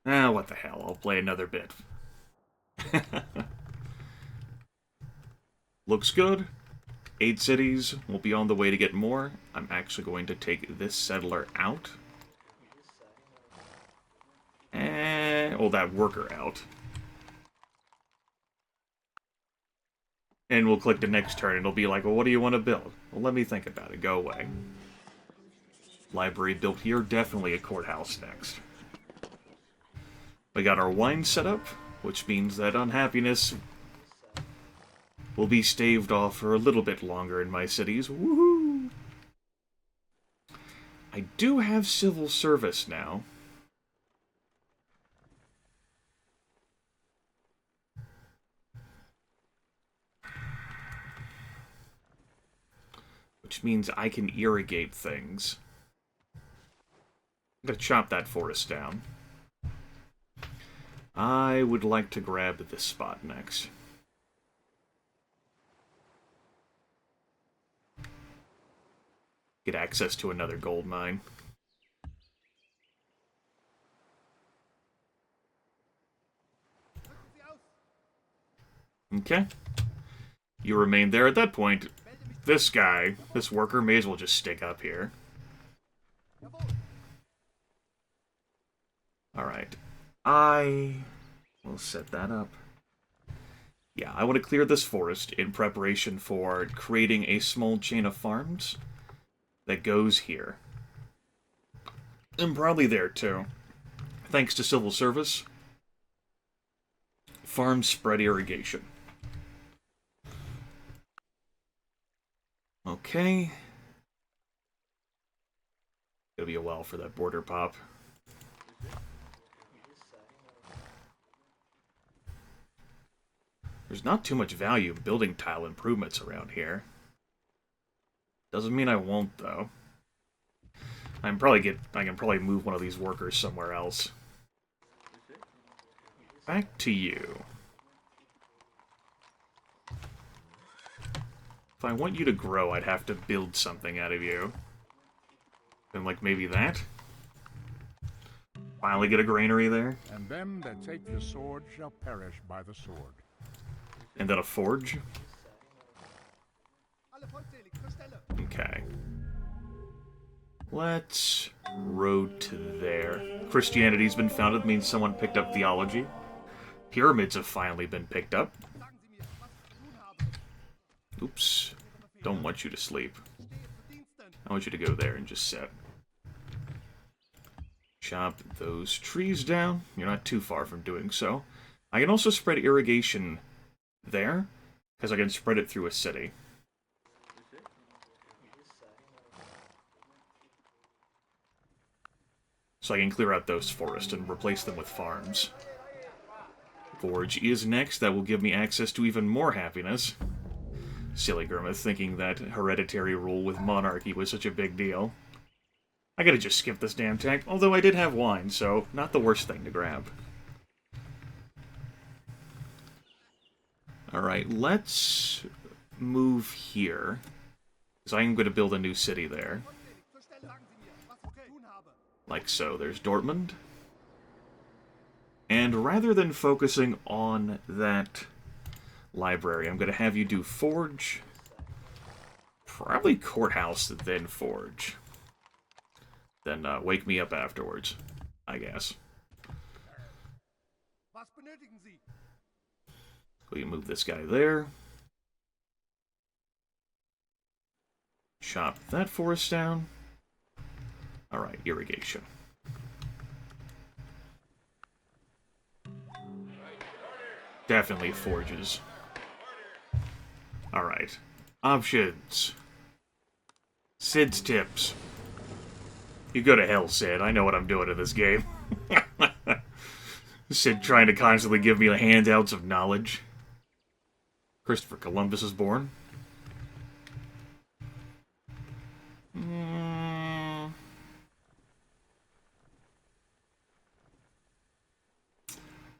Ah, what the hell, I'll play another bit. Looks good. 8 cities. We'll be on the way to get more. I'm actually going to take this settler out. And... oh, that worker out. And we'll click the next turn, and it'll be like, well, what do you want to build? Well, let me think about it. Go away. Library built here. Definitely a courthouse next. We got our wine set up, which means that unhappiness will be staved off for a little bit longer in my cities. Woohoo! I do have civil service now. Which means I can irrigate things. I'm gonna chop that forest down. I would like to grab this spot next. Get access to another gold mine. Okay. You remain there. At that point, this guy, this worker, may as well just stick up here. Alright. I will set that up. Yeah, I want to clear this forest in preparation for creating a small chain of farms that goes here. And probably there, too. Thanks to civil service. Farm spread irrigation. Okay. It'll be a while for that border pop. There's not too much value in building tile improvements around here. Doesn't mean I won't, though. I can probably move one of these workers somewhere else. Back to you. If I want you to grow, I'd have to build something out of you. Then, like, maybe that? Finally get a granary there. And them that take the sword shall perish by the sword. And then a forge? Okay. Let's road to there. Christianity's been founded, means someone picked up theology. Pyramids have finally been picked up. Oops. Don't want you to sleep. I want you to go there and just sit. Chop those trees down. You're not too far from doing so. I can also spread irrigation there, because I can spread it through a city. So I can clear out those forests and replace them with farms. Forge is next. That will give me access to even more happiness. Silly Grimith, thinking that hereditary rule with monarchy was such a big deal. I gotta just skip this damn tech, although I did have wine, so not the worst thing to grab. Alright, let's move here, because I am going to build a new city there. Like so. There's Dortmund. And rather than focusing on that library, I'm going to have you do Forge, probably Courthouse, then Forge. Then wake me up afterwards, I guess. We can move this guy there. Chop that forest down. Alright, irrigation. Definitely forges. Alright. Options. Sid's tips. You go to hell, Sid. I know what I'm doing in this game. Sid trying to constantly give me the handouts of knowledge. Christopher Columbus is born.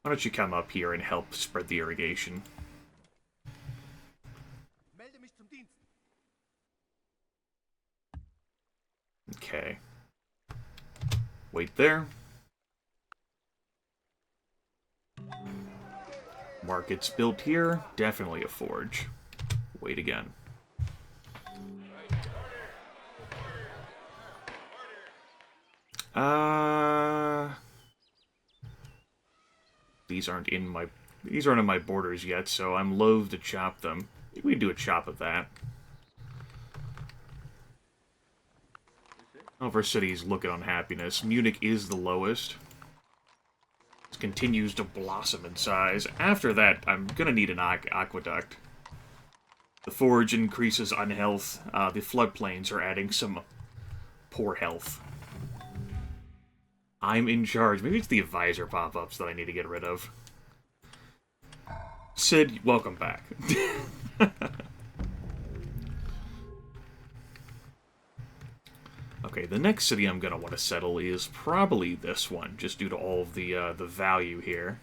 Why don't you come up here and help spread the irrigation? Okay. Wait there. Markets built here, definitely a forge. Wait again. These aren't in my borders yet, so I'm loath to chop them. We can do a chop of that. All of our cities look at unhappiness. Munich is the lowest. It continues to blossom in size. After that, I'm gonna need an aqueduct. The forge increases unhealth. The floodplains are adding some poor health. I'm in charge. Maybe it's the advisor pop-ups that I need to get rid of. Sid, welcome back. Okay, the next city I'm gonna want to settle is probably this one, just due to all of the value here.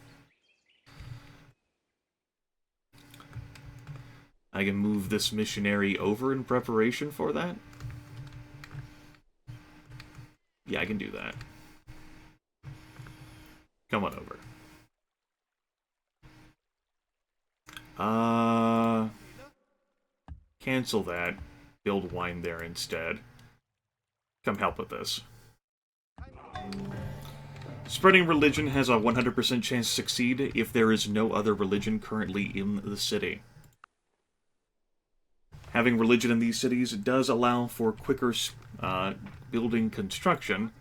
I can move this missionary over in preparation for that. Yeah, I can do that. Come on over. Cancel that. Build wine there instead. Come help with this. Spreading religion has a 100% chance to succeed if there is no other religion currently in the city. Having religion in these cities does allow for quicker building construction.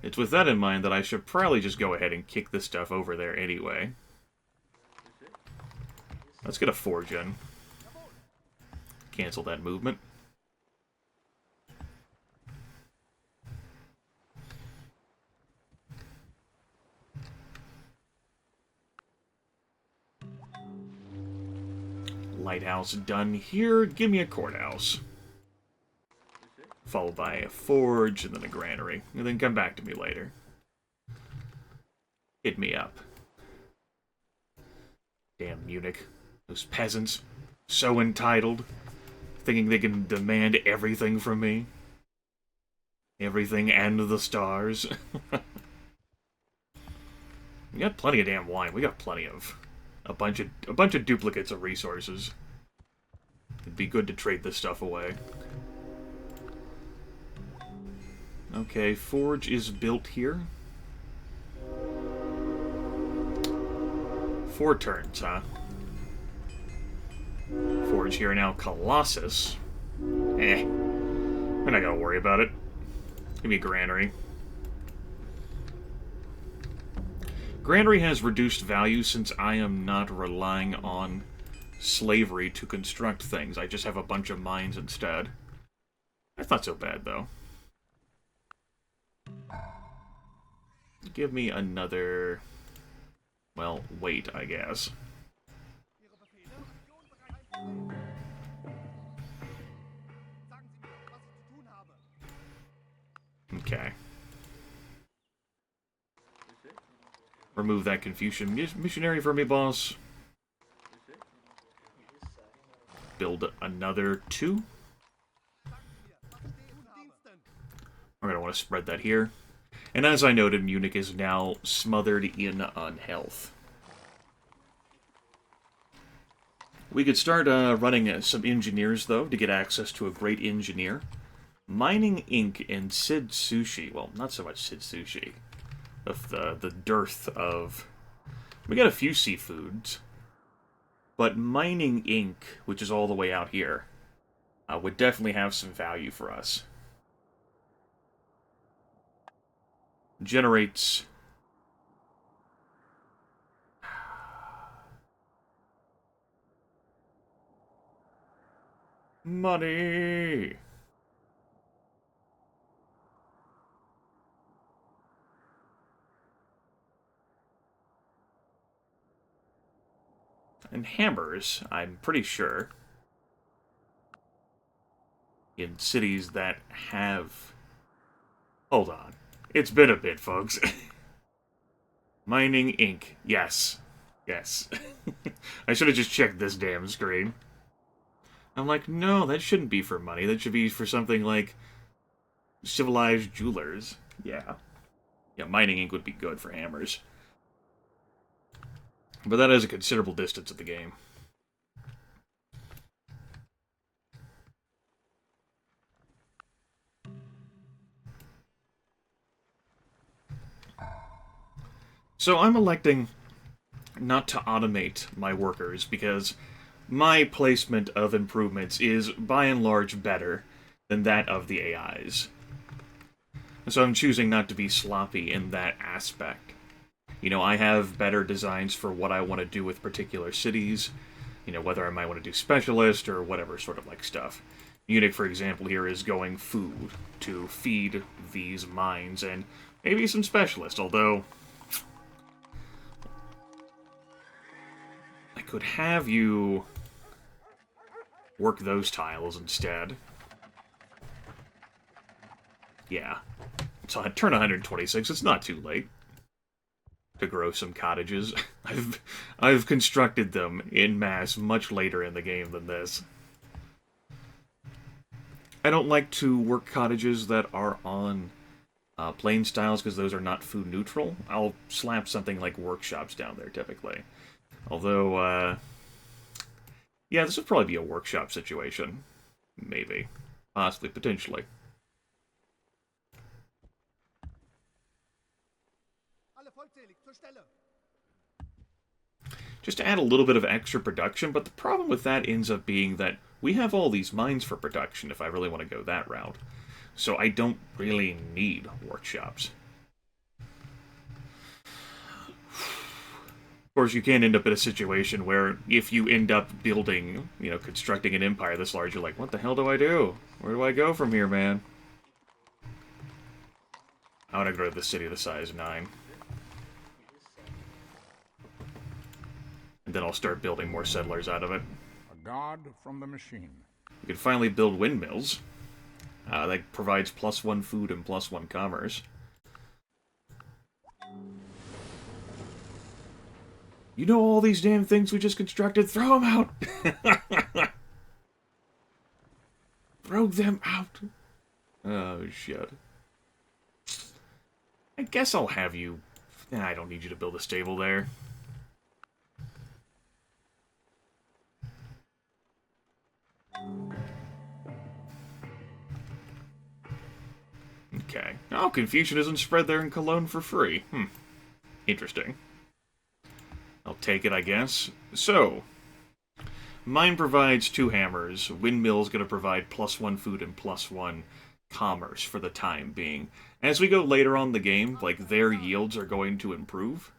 It's with that in mind that I should probably just go ahead and kick this stuff over there anyway. Let's get a forge in. Cancel that movement. Lighthouse done here. Give me a courthouse. Followed by a forge and then a granary. And then come back to me later. Hit me up. Damn Munich. Those peasants. So entitled. Thinking they can demand everything from me. Everything and the stars. We got plenty of damn wine. We got plenty of... A bunch of duplicates of resources. It'd be good to trade this stuff away. Okay, forge is built here. 4 turns, huh? Forge here now, Colossus. We're not gonna worry about it. Give me a granary. Granary has reduced value since I am not relying on slavery to construct things. I just have a bunch of mines instead. That's not so bad, though. Give me another... Well, wait, I guess. Okay. Remove that Confucian missionary for me, boss. Build another 2. We're going to want to spread that here. And as I noted, Munich is now smothered in unhealth. We could start running some engineers, though, to get access to a great engineer. Mining Inc. and Sid Sushi. Well, not so much Sid Sushi. Of the dearth of... We got a few seafoods. But Mining Inc., which is all the way out here, would definitely have some value for us. Generates... money! And hammers, I'm pretty sure, in cities that have... Hold on. It's been a bit, folks. Mining Inc. Yes. Yes. I should have just checked this damn screen. I'm like, no, that shouldn't be for money. That should be for something like civilized jewelers. Yeah. Yeah, Mining Inc. would be good for hammers. But that is a considerable distance of the game. So I'm electing not to automate my workers because my placement of improvements is by and large better than that of the AIs. So I'm choosing not to be sloppy in that aspect. You know, I have better designs for what I want to do with particular cities, you know, whether I might want to do specialist or whatever sort of like stuff. Munich, for example, here is going food to feed these mines and maybe some specialist, although I could have you work those tiles instead. Yeah. So I turn 126, it's not too late to grow some cottages. I've constructed them in mass much later in the game than this. I don't like to work cottages that are on plain styles because those are not food neutral. I'll slap something like workshops down there typically. Although, yeah, this would probably be a workshop situation. Maybe. Possibly, potentially. Just to add a little bit of extra production, but the problem with that ends up being that we have all these mines for production if I really want to go that route. So I don't really need workshops. Of course, you can end up in a situation where if you end up building, you know, constructing an empire this large, you're like, what the hell do I do? Where do I go from here, man? I want to go to the city the size 9. And then I'll start building more settlers out of it. A god from the machine. You can finally build windmills. That provides +1 food and +1 commerce. You know all these damn things we just constructed? Throw them out! Throw them out! Oh, shit. I guess I'll have you... I don't need you to build a stable there. Okay. Oh, Confucianism spread there in Cologne for free. Interesting. I'll take it, I guess. So, mine provides 2 hammers. Windmill's going to provide +1 food and +1 commerce for the time being. As we go later on in the game, like, their yields are going to improve.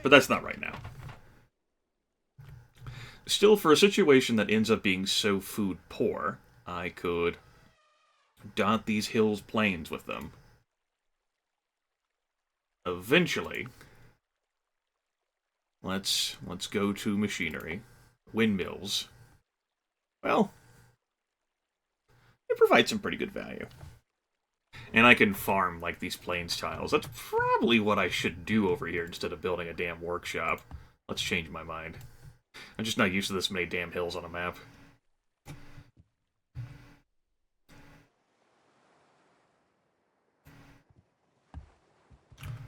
But that's not right now. Still, for a situation that ends up being so food poor, I could dot these hills plains with them. Eventually, let's go to machinery. Windmills. Well, it provides some pretty good value. And I can farm, like, these plains tiles. That's probably what I should do over here instead of building a damn workshop. Let's change my mind. I'm just not used to this many damn hills on a map.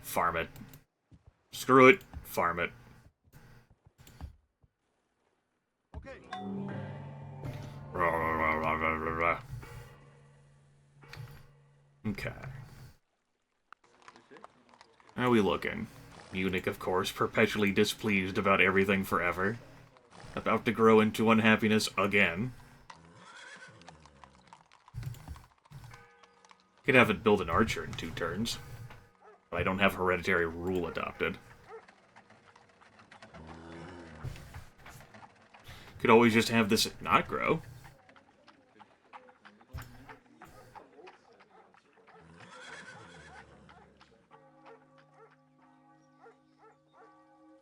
Farm it. Screw it. Farm it. Okay. Okay. How are we looking? Munich, of course, perpetually displeased about everything forever. About to grow into unhappiness again. Could have it build an archer in 2 turns. But I don't have hereditary rule adopted. Could always just have this not grow.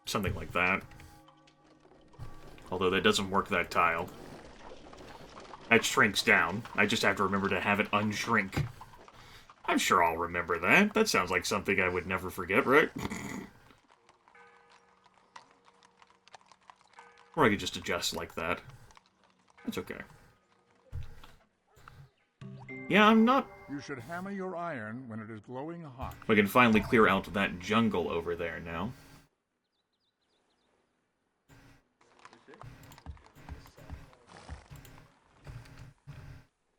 Something like that. Although that doesn't work that tile. That shrinks down. I just have to remember to have it unshrink. I'm sure I'll remember that. That sounds like something I would never forget, right? Or I could just adjust like that. That's okay. Yeah, I'm not... You should hammer your iron when it is glowing hot. We can finally clear out that jungle over there now.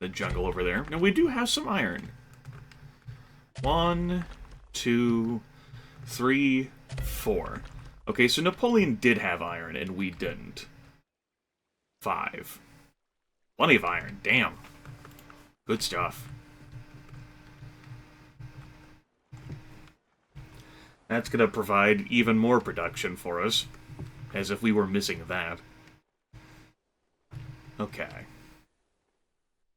The jungle over there. Now, we do have some iron. 1, 2, 3, 4. Okay, so Napoleon did have iron, and we didn't. 5. Plenty of iron. Damn. Good stuff. That's going to provide even more production for us, as if we were missing that. Okay.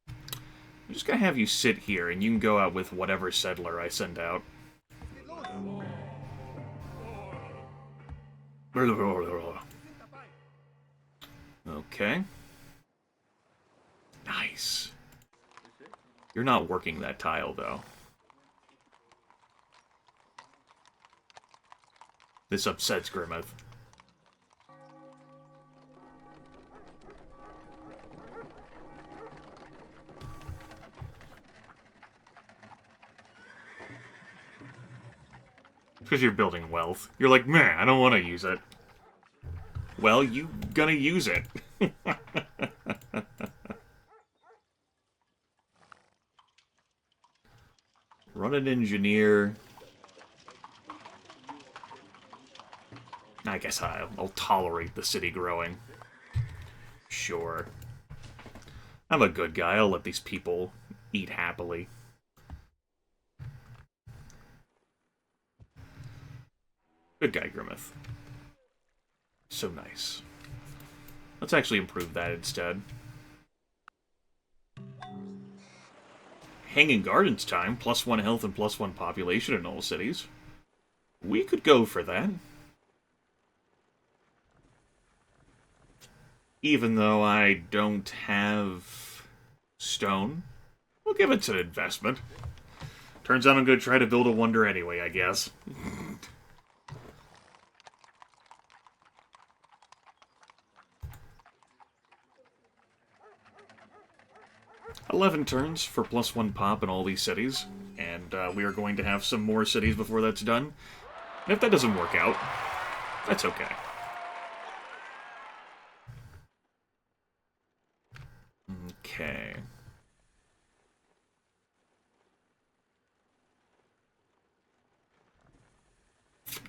I'm just going to have you sit here, and you can go out with whatever settler I send out. Okay. Nice. You're not working that tile, though. This upsets Grimith. Because you're building wealth. You're like, man, I don't want to use it. Well, you gonna use it. Run an engineer. I guess I'll tolerate the city growing. Sure. I'm a good guy. I'll let these people eat happily. Good guy, Grimith. So nice. Let's actually improve that instead. Hanging Gardens time, +1 health and +1 population in all cities. We could go for that. Even though I don't have stone, we'll give it an investment. Turns out I'm going to try to build a wonder anyway, I guess. 11 turns for +1 pop in all these cities, and we are going to have some more cities before that's done. And if that doesn't work out, that's okay. Okay.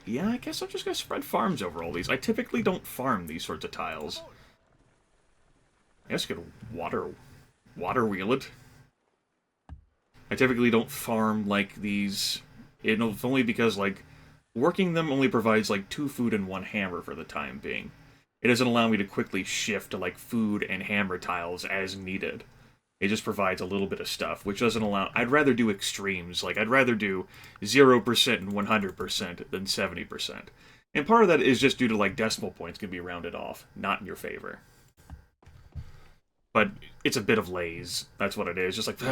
Yeah, I guess I'm just going to spread farms over all these. I typically don't farm these sorts of tiles. I guess I could water wheel it. I typically don't farm, like, these... It's only because, like, working them only provides, like, 2 food and 1 hammer for the time being. It doesn't allow me to quickly shift to, like, food and hammer tiles as needed. It just provides a little bit of stuff, which doesn't allow... I'd rather do extremes. Like, I'd rather do 0% and 100% than 70%. And part of that is just due to, like, decimal points can be rounded off. Not in your favor. But it's a bit of laze. That's what it is. Just like, do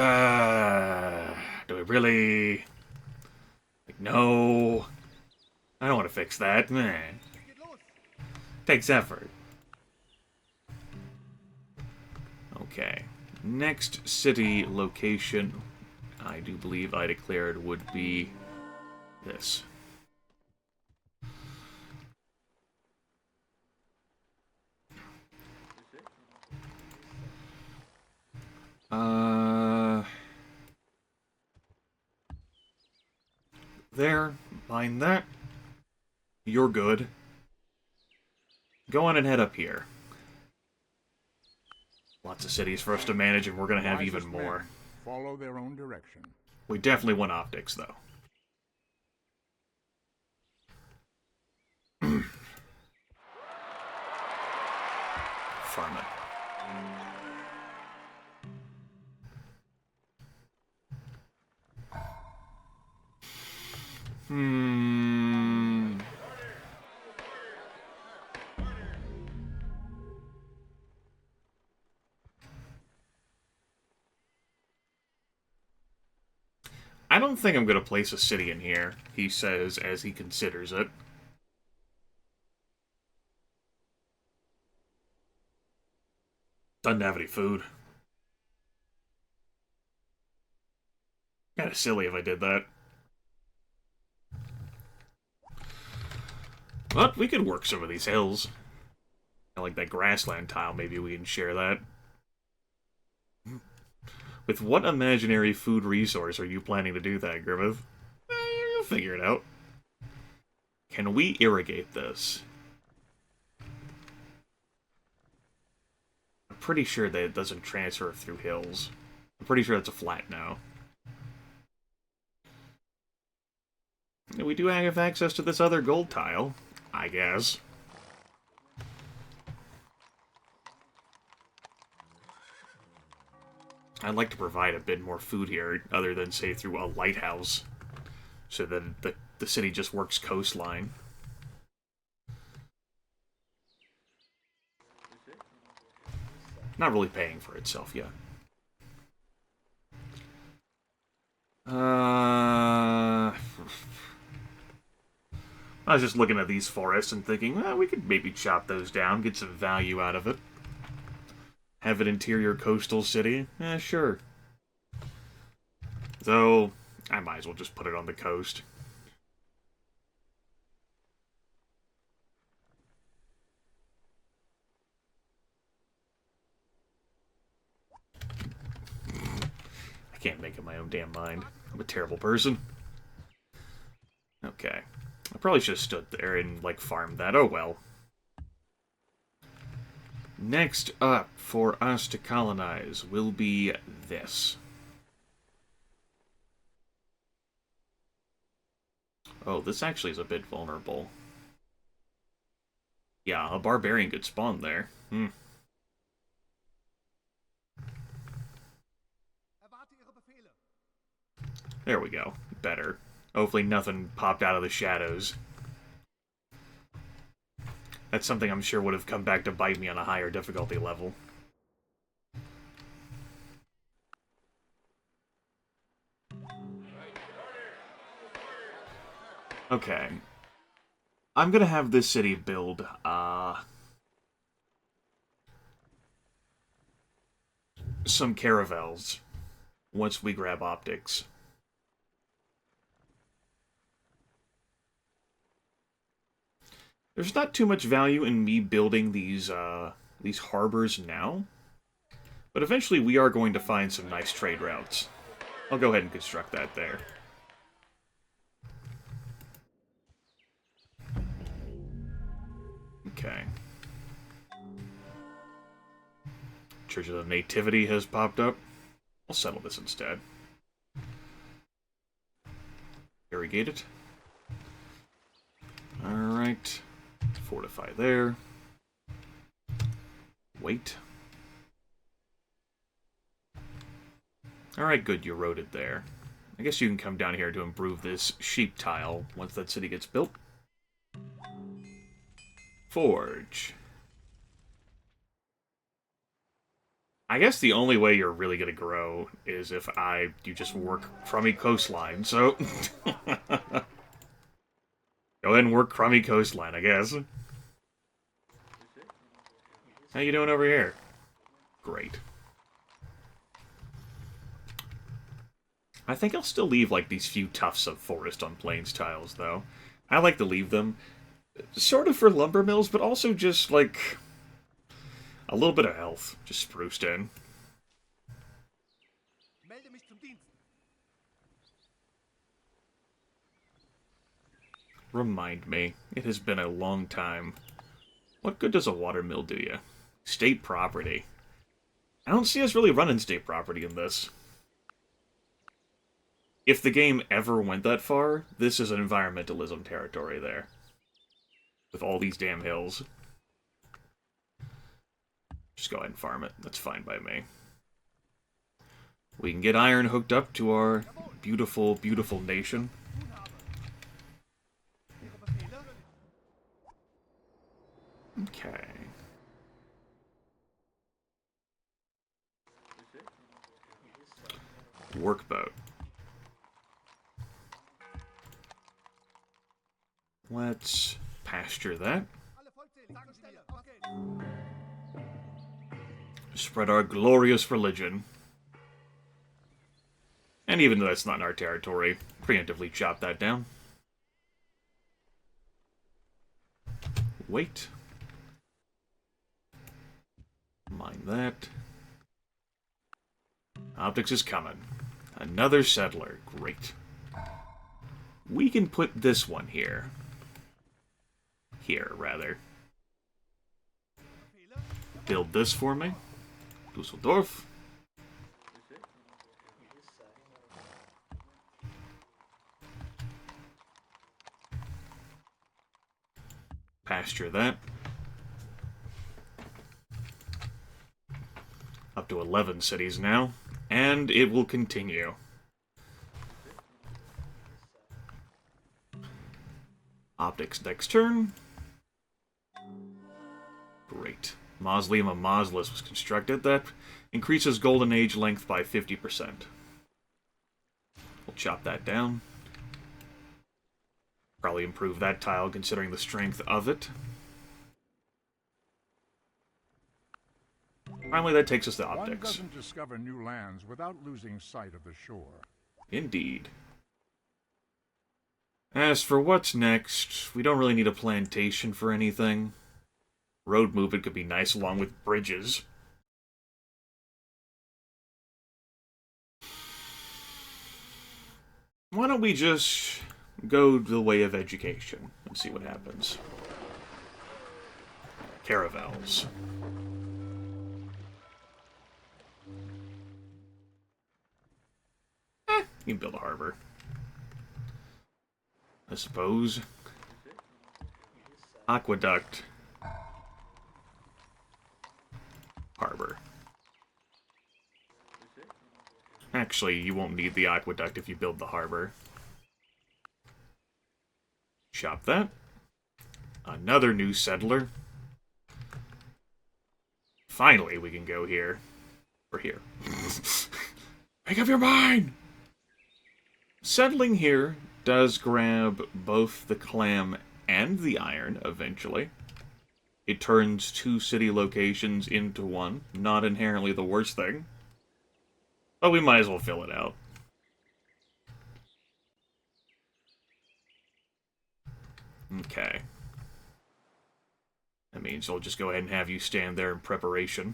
we really... Like, no. I don't want to fix that. Meh. Takes effort. Okay. Next city location, I do believe I declared, would be this. There. Mind that. You're good. Go on and head up here. Lots of cities for us to manage, and we're going to have even more. Follow their own direction. We definitely want optics, though. Farm it. I don't think I'm going to place a city in here, he says as he considers it. Doesn't have any food. Kinda silly if I did that. But we could work some of these hills. I like that grassland tile, maybe we can share that. With what imaginary food resource are you planning to do that, Grimith? You'll figure it out. Can we irrigate this? I'm pretty sure that it doesn't transfer through hills. I'm pretty sure it's a flat now. We do have access to this other gold tile, I guess. I'd like to provide a bit more food here, other than, say, through a lighthouse, so that the city just works coastline. Not really paying for itself yet. I was just looking at these forests and thinking, well, we could maybe chop those down, get some value out of it. Have an interior coastal city? Sure. Though, I might as well just put it on the coast. I can't make up my own damn mind. I'm a terrible person. Okay. I probably should have stood there and, like, farmed that. Oh well. Next up for us to colonize will be this. Oh, this actually is a bit vulnerable. Yeah, a barbarian could spawn there. There we go. Better. Hopefully nothing popped out of the shadows. That's something I'm sure would have come back to bite me on a higher difficulty level. Okay. I'm gonna have this city build, some caravels once we grab optics. There's not too much value in me building these harbors now, but eventually we are going to find some nice trade routes. I'll go ahead and construct that there. Okay. Church of the Nativity has popped up. I'll settle this instead. Irrigate it. Alright. Fortify there. Wait. Alright, good, you wrote it there. I guess you can come down here to improve this sheep tile once that city gets built. Forge. I guess the only way you're really going to grow is if you just work crummy coastline, so... Go ahead and work crummy coastline, I guess. How you doing over here? Great. I think I'll still leave, like, these few tufts of forest on plains tiles, though. I like to leave them, sort of for lumber mills, but also just, like, a little bit of health just spruced in. Remind me, it has been a long time. What good does a water mill do you? State property. I don't see us really running state property in this. If the game ever went that far, this is an environmentalism territory there. With all these damn hills. Just go ahead and farm it. That's fine by me. We can get iron hooked up to our beautiful, beautiful nation. Okay. Workboat. Let's pasture that. Spread our glorious religion. And even though that's not in our territory, preemptively chop that down. Wait. Mine that. Optics is coming. Another settler. Great. We can put this one here. Here, rather. Build this for me. Dusseldorf. Pasture that. Up to 11 cities now. And it will continue. Optics next turn. Great. Mausoleum of Mausolus was constructed. That increases Golden Age length by 50%. We'll chop that down. Probably improve that tile considering the strength of it. Finally, that takes us to optics. One doesn't discover new lands without losing sight of the shore. Indeed. As for what's next, we don't really need a plantation for anything. Road movement could be nice along with bridges. Why don't we just go the way of education and see what happens. Caravels. You can build a harbor. I suppose. Aqueduct. Harbor. Actually, you won't need the aqueduct if you build the harbor. Shop that. Another new settler. Finally, we can go here. Or here. Make up your mind! Settling here does grab both the clam and the iron, eventually. It turns 2 city locations into one. Not inherently the worst thing. But we might as well fill it out. Okay. That means I'll just go ahead and have you stand there in preparation.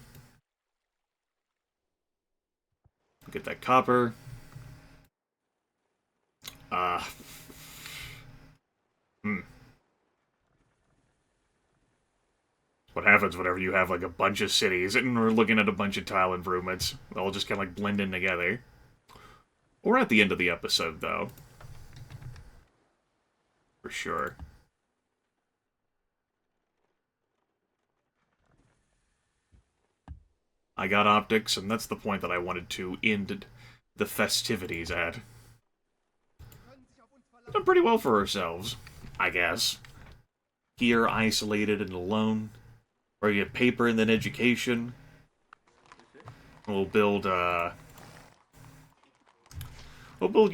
Get that copper. What happens whenever you have like a bunch of cities and we're looking at a bunch of tile improvements? They all just kind of like blend in together. We're at the end of the episode, though. For sure. I got optics, and that's the point that I wanted to end the festivities at. We've done pretty well for ourselves, I guess. Here, isolated and alone. Where you get paper and then education. We'll build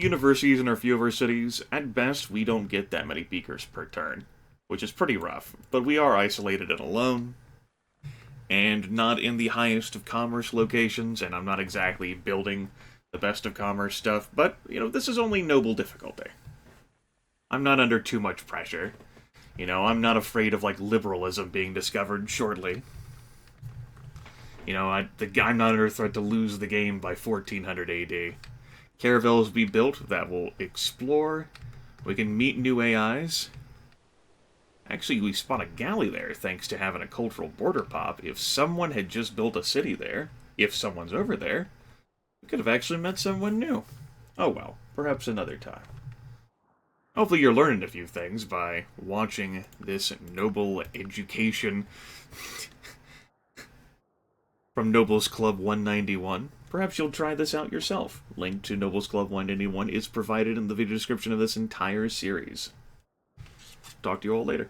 universities in a few of our cities. At best, we don't get that many beakers per turn, which is pretty rough. But we are isolated and alone. And not in the highest of commerce locations, and I'm not exactly building the best of commerce stuff, but, you know, this is only noble difficulty. I'm not under too much pressure. You know, I'm not afraid of, like, liberalism being discovered shortly. You know, I'm not under threat to lose the game by 1400 AD. Caravels be built that will explore. We can meet new AIs. Actually, we spot a galley there, thanks to having a cultural border pop. If someone had just built a city there, if someone's over there, we could have actually met someone new. Oh well, perhaps another time. Hopefully you're learning a few things by watching this noble education from Nobles Club 191. Perhaps you'll try this out yourself. Link to Nobles Club 191 is provided in the video description of this entire series. Talk to you all later.